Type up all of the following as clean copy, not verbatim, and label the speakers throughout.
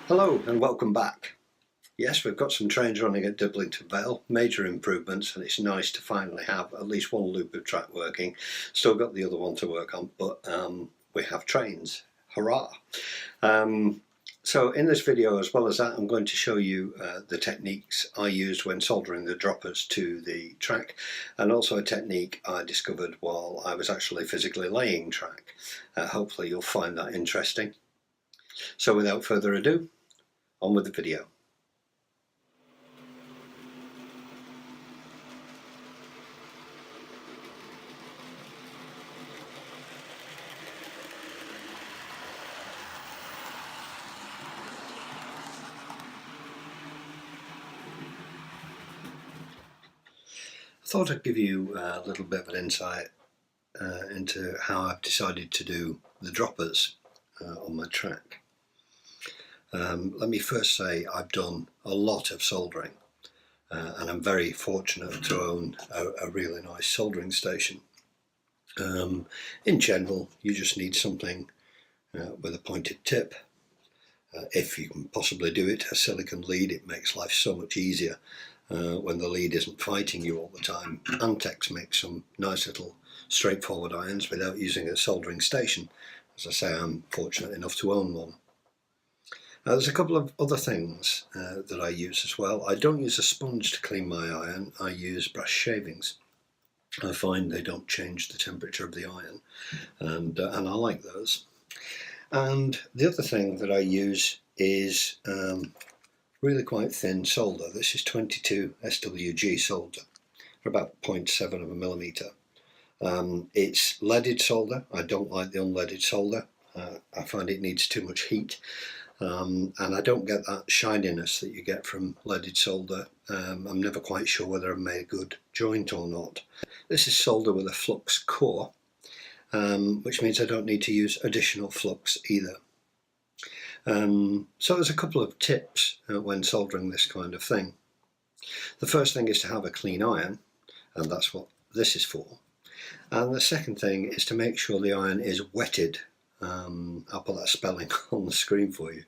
Speaker 1: Hello and welcome back. Yes, we've got some trains running at Diblington Vale, major improvements, and it's nice to finally have at least one loop of track working. Still got the other one to work on, but we have trains. Hurrah! So in this video, as well as that, I'm going to show you the techniques I used when soldering the droppers to the track, and also a technique I discovered while I was actually physically laying track. Hopefully you'll find that interesting. So without further ado, on with the video. I thought I'd give you a little bit of an insight into how I've decided to do the droppers on my track. Let me first say I've done a lot of soldering and I'm very fortunate to own a really nice soldering station. In general, you just need something with a pointed tip. If you can possibly do it, a silicone lead. It makes life so much easier when the lead isn't fighting you all the time. Antex makes some nice little straightforward irons without using a soldering station. As I say, I'm fortunate enough to own one. There's a couple of other things that I use as well. I don't use a sponge to clean my iron, I use brass shavings. I find they don't change the temperature of the iron, and I like those. And the other thing that I use is really quite thin solder. This is 22 SWG solder for about 0.7 of a millimetre. It's leaded solder. I don't like the unleaded solder. I find it needs too much heat, and I don't get that shininess that you get from leaded solder. I'm never quite sure whether I've made a good joint or not. This is solder with a flux core, which means I don't need to use additional flux either. So there's a couple of tips when soldering this kind of thing. The first thing is to have a clean iron, and that's what this is for. And the second thing is to make sure the iron is wetted. I'll put that spelling on the screen for you.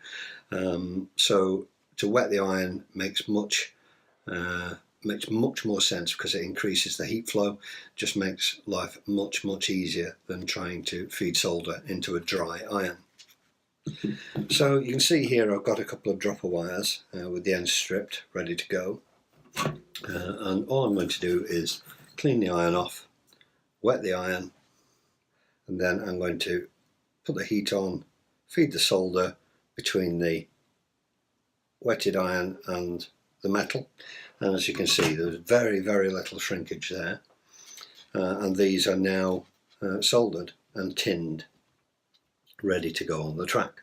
Speaker 1: So to wet the iron makes much more sense because it increases the heat flow, just makes life much easier than trying to feed solder into a dry iron. So you can see here I've got a couple of dropper wires with the ends stripped, ready to go. And all I'm going to do is clean the iron off, wet the iron, and then I'm going to put the heat on, feed the solder between the wetted iron and the metal. And as you can see, there's very little shrinkage there. And these are now soldered and tinned, ready to go on the track.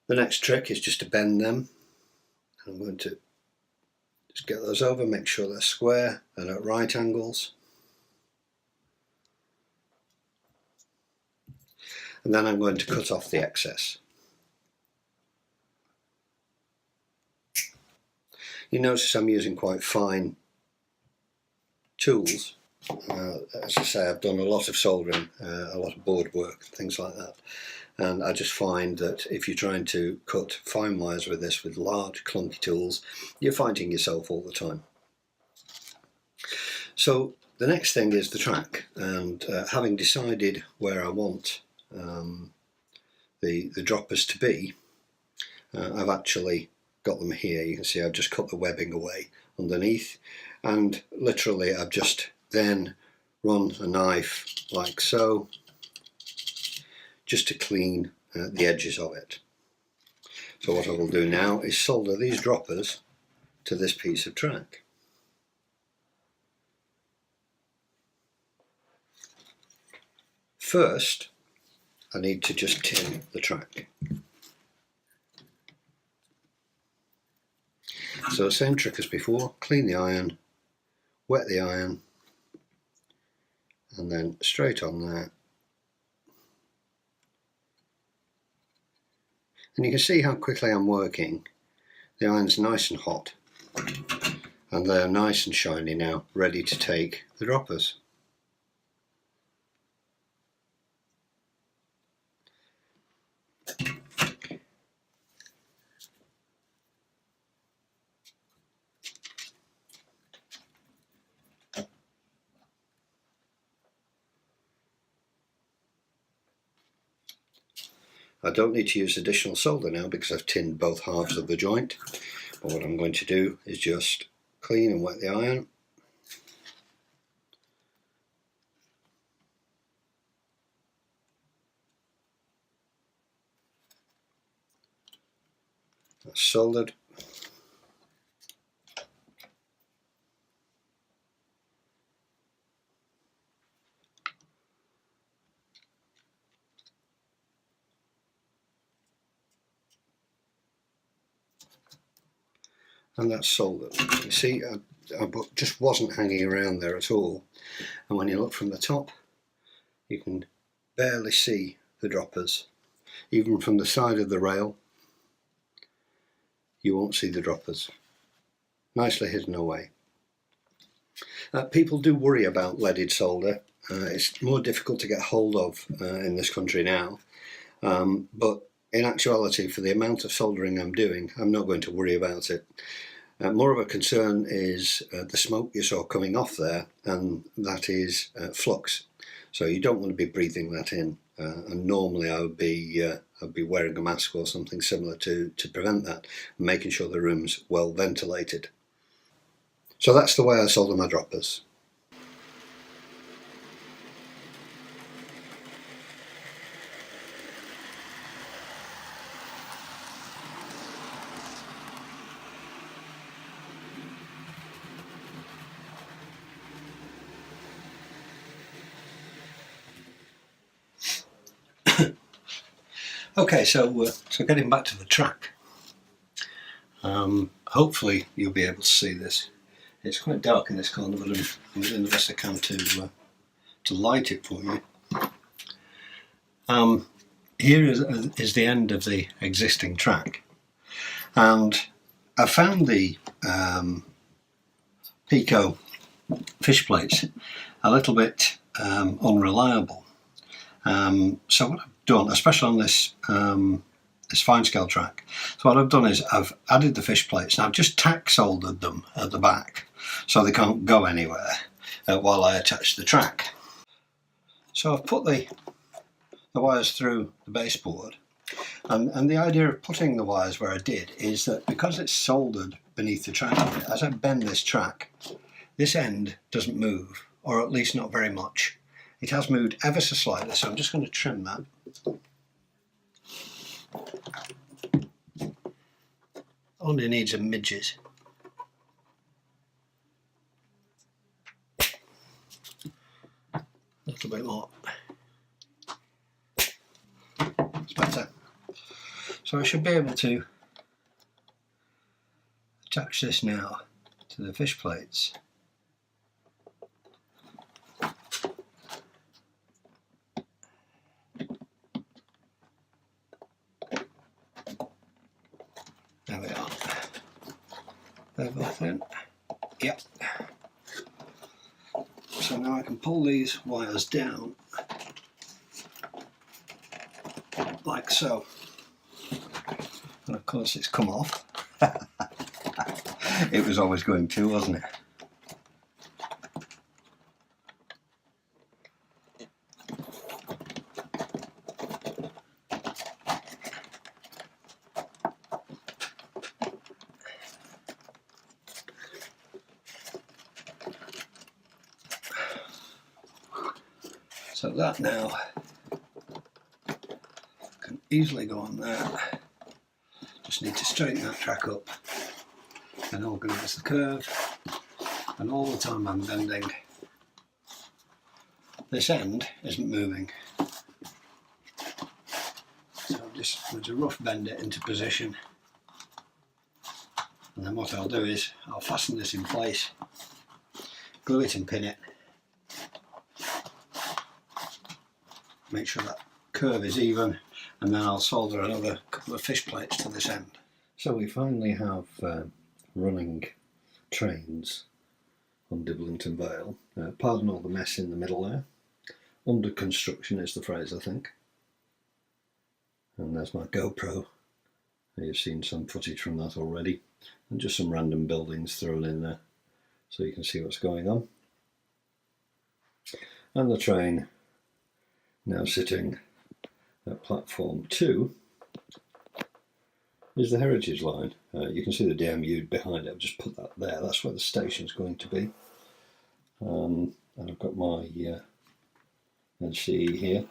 Speaker 1: The next trick is just to bend them. I'm going to just get those over, make sure they're square and at right angles. And then I'm going to cut off the excess. You notice I'm using quite fine tools. As I say, I've done a lot of soldering, a lot of board work, things like that. And I just find that if you're trying to cut fine wires with this with large clunky tools, you're fighting yourself all the time. So the next thing is the track, and having decided where I want the droppers to be, I've actually got them here. You can see I've just cut the webbing away underneath, and literally I've just then run a knife like so, just to clean the edges of it. So what I will do now is solder these droppers to this piece of track. First, I need to just tin the track. So the same trick as before, clean the iron, wet the iron, and then straight on there. And you can see how quickly I'm working. The iron's nice and hot, and they're nice and shiny now, ready to take the droppers. I don't need to use additional solder now because I've tinned both halves of the joint. But what I'm going to do is just clean and wet the iron. That's soldered. And that's soldered. You see, I just wasn't hanging around there at all. And when you look from the top, you can barely see the droppers. Even from the side of the rail, you won't see the droppers. Nicely hidden away. People do worry about leaded solder. It's more difficult to get hold of in this country now. But in actuality, for the amount of soldering I'm doing, I'm not going to worry about it. More of a concern is the smoke you saw coming off there, and that is flux. So you don't want to be breathing that in. And normally I'd be wearing a mask or something similar to prevent that, and making sure the room's well ventilated. So that's the way I solder my droppers. Okay, so getting back to the track. Hopefully you'll be able to see this. It's quite dark in this corner, but I'm doing the best I can to light it for you. Here is the end of the existing track, and I found the Pico fish plates a little bit unreliable. So what I've done, especially on this this fine scale track, so what I've done is I've added the fish plates and I've just tack soldered them at the back so they can't go anywhere while I attach the track. So I've put the wires through the baseboard, and the idea of putting the wires where I did is that because it's soldered beneath the track, as I bend this track, this end doesn't move, or at least not very much. It has moved ever so slightly, so I'm just going to trim that. Only needs a midget. A little bit more. It's better. So I should be able to attach this now to the fish plates. There we are. They're both in. Yep. So now I can pull these wires down like so. And of course it's come off. It was always going to, wasn't it? So that now can easily go on there. Just need to straighten that track up and organise the curve. And all the time I'm bending, this end isn't moving. So I'm just going to rough bend it into position. And then what I'll do is I'll fasten this in place, glue it and pin it. Make sure that curve is even, and then I'll solder another couple of fish plates to this end. So we finally have running trains on Diblington Vale. Pardon all the mess in the middle there. Under construction is the phrase, I think. And there's my GoPro. You've seen some footage from that already. And just some random buildings thrown in there so you can see what's going on. And the train now sitting platform 2 is the heritage line. You can see the DMU behind it. I've just put that there. That's where the station's going to be. And I've got my NCE here.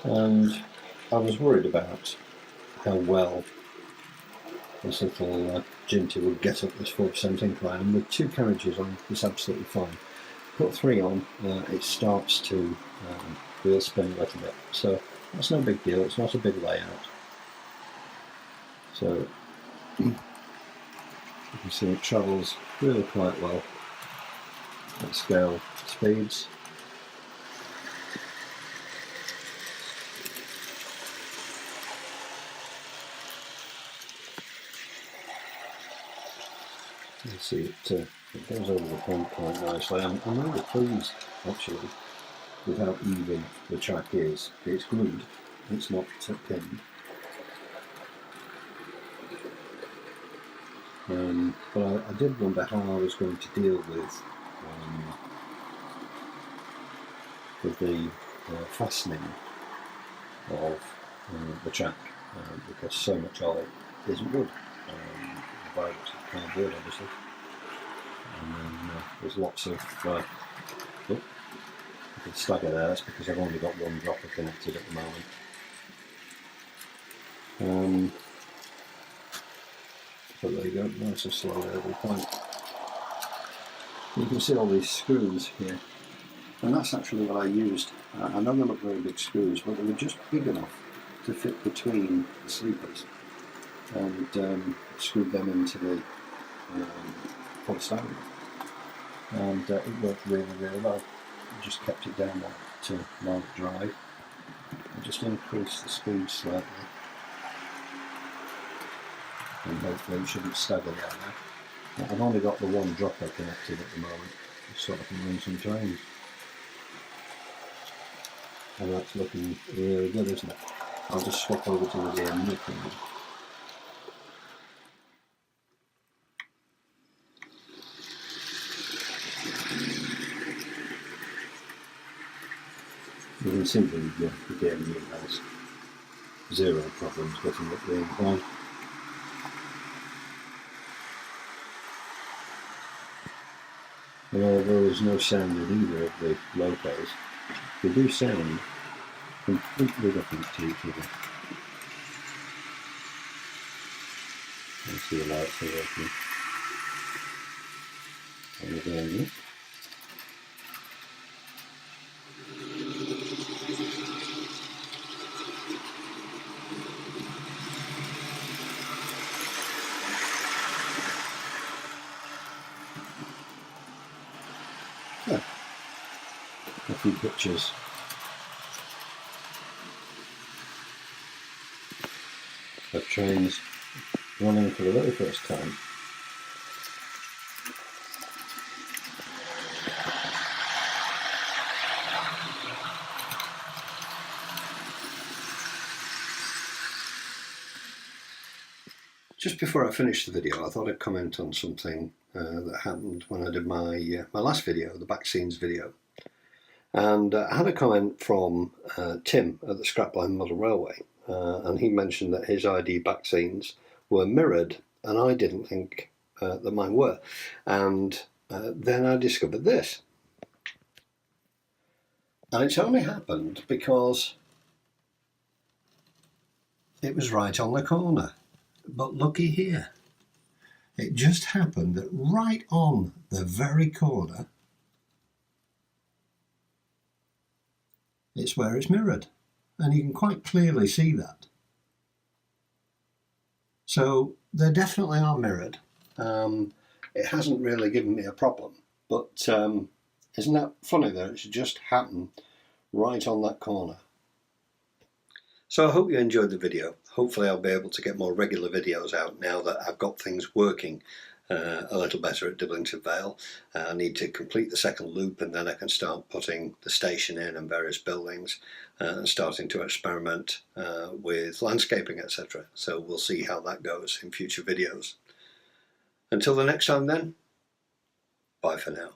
Speaker 1: And I was worried about how well this little Ginty would get up this 4% incline, and with 2 carriages on, it's absolutely fine. Put 3 on, it starts to wheel spin a little bit, so that's no big deal. It's not a big layout. So you can see it travels really quite well at scale speeds. You can see it goes over the pump quite nicely. I'm really pleased actually with how even the track is. It's glued, it's not pinned. But I did wonder how I was going to deal with the fastening of the track, because so much of it isn't wood. The Vale is cardboard, obviously, and then there's lots of I can stagger there. That's because I've only got one dropper connected at the moment. But there you go, nice and slow every point. You can see all these screws here, and that's actually what I used. I know they look very big screws, but they were just big enough to fit between the sleepers, and screwed them into the polystyrene, and it worked really, really well. I just kept it down to light drive, and just increased the speed slightly, and hopefully it shouldn't stagger down now. I've only got the one dropper connected at the moment, so I can run some trains. And that's looking really good, isn't it? I'll just swap over to the DMU. You can see the DMU has 0 problems getting up the incline. And although there's no sound in either of the locos, they do sound completely different to each other. You see the lights are working. And again, a few pictures of trains running for the very first time. Just before I finish the video, I thought I'd comment on something that happened when I did my last video, the back scenes video. And I had a comment from Tim at the Scrapline Model Railway, and he mentioned that his ID back scenes were mirrored, and I didn't think that mine were. And then I discovered this. And it's only happened because it was right on the corner. But looky here, it just happened that right on the very corner, it's where it's mirrored, and you can quite clearly see that. So they definitely are mirrored. It hasn't really given me a problem, but isn't that funny that it's just happened right on that corner? So I hope you enjoyed the video. Hopefully I'll be able to get more regular videos out now that I've got things working a little better at Diblington Vale. I need to complete the second loop, and then I can start putting the station in and various buildings and starting to experiment with landscaping, etc. So we'll see how that goes in future videos. Until the next time then, bye for now.